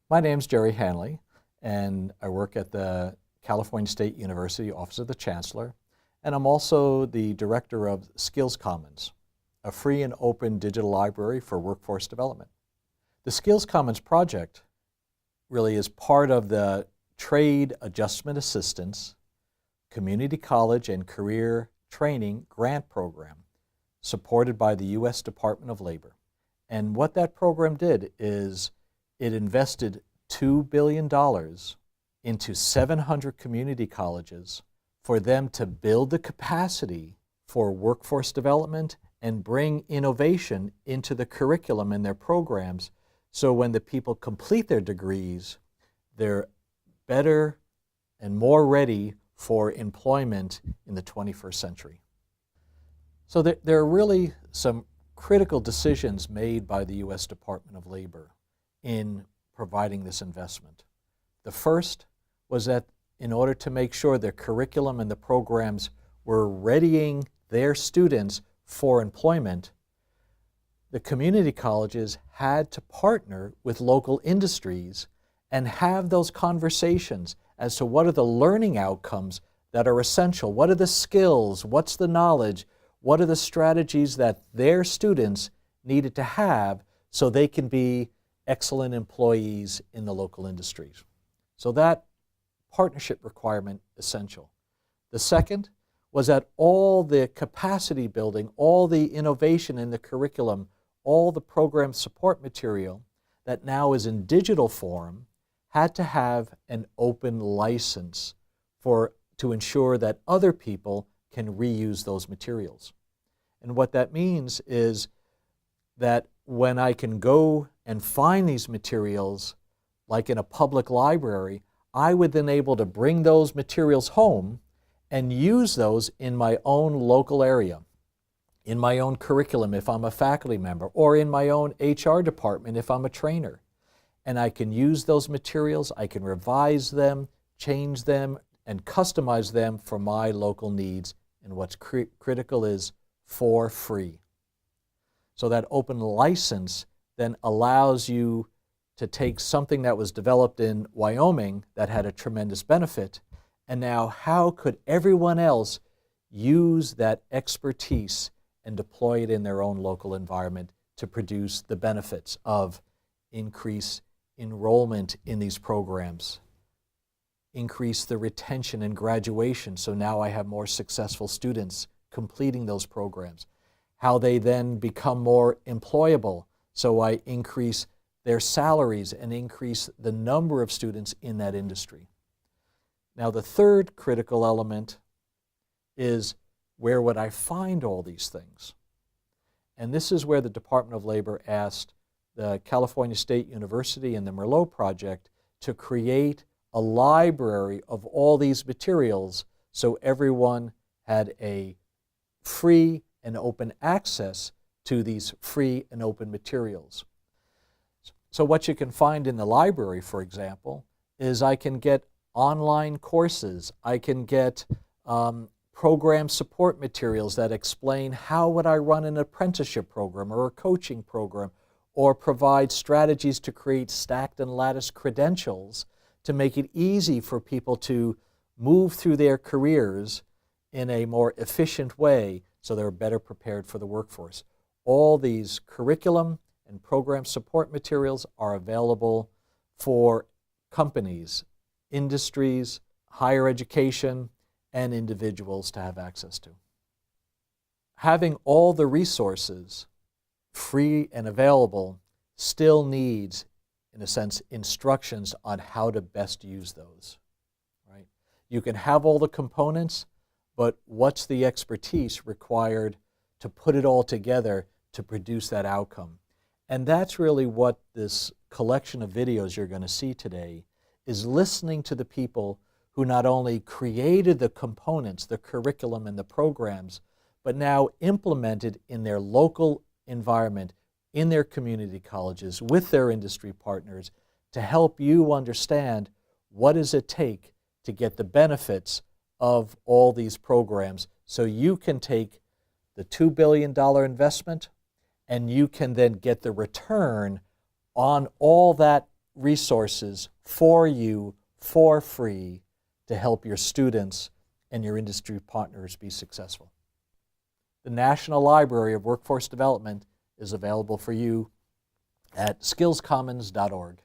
My name's Gerry Hanley, and I work at the California State University Office of the Chancellor, and I'm also the director of SkillsCommons, a free and open digital library for workforce development. The SkillsCommons project really is part of the Trade Adjustment Assistance, Community College and Career Training Grant Program supported by the U.S. Department of Labor. And what that program did is it invested $2 billion into 700 community colleges for them to build the capacity for workforce development and bring innovation into the curriculum in their programs, so when the people complete their degrees, they're better and more ready for employment in the 21st century. So there are really some critical decisions made by the U.S. Department of Labor in providing this investment. The first was that in order to make sure their curriculum and the programs were readying their students for employment, the community colleges had to partner with local industries and have those conversations as to what are the learning outcomes that are essential, what are the skills, what's the knowledge, what are the strategies that their students needed to have so they can be excellent employees in the local industries. So that partnership requirement essential. The second was that all the capacity building, all the innovation in the curriculum, all the program support material that now is in digital form had to have an open license to ensure that other people can reuse those materials. And what that means is that when I can go and find these materials, like in a public library, I would then able to bring those materials home and use those in my own local area, in my own curriculum if I'm a faculty member, or in my own HR department if I'm a trainer. And I can use those materials, I can revise them, change them, and customize them for my local needs. And what's critical is for free. So that open license then allows you to take something that was developed in Wyoming that had a tremendous benefit, and now how could everyone else use that expertise and deploy it in their own local environment to produce the benefits of increase enrollment in these programs, increase the retention and graduation, so now I have more successful students completing those programs, how they then become more employable, so I increase their salaries and increase the number of students in that industry. Now the third critical element is, where would I find all these things? And this is where the Department of Labor asked the California State University and the Merlot Project to create a library of all these materials so everyone had a free and open access to these free and open materials. So what you can find in the library, for example, is I can get online courses, I can get program support materials that explain how would I run an apprenticeship program or a coaching program, or provide strategies to create stacked and latticed credentials to make it easy for people to move through their careers in a more efficient way so they're better prepared for the workforce. All these curriculum and program support materials are available for companies, industries, higher education, and individuals to have access to. Having all the resources free and available still needs, in a sense, instructions on how to best use those, right? You can have all the components, but what's the expertise required to put it all together to produce that outcome? And that's really what this collection of videos you're going to see today is, listening to the people who not only created the components, the curriculum and the programs, but now implemented in their local environment, in their community colleges, with their industry partners, to help you understand what does it take to get the benefits of all these programs, so you can take the $2 billion investment and you can then get the return on all that resources for you for free to help your students and your industry partners be successful. The National Library of Workforce Development is available for you at skillscommons.org.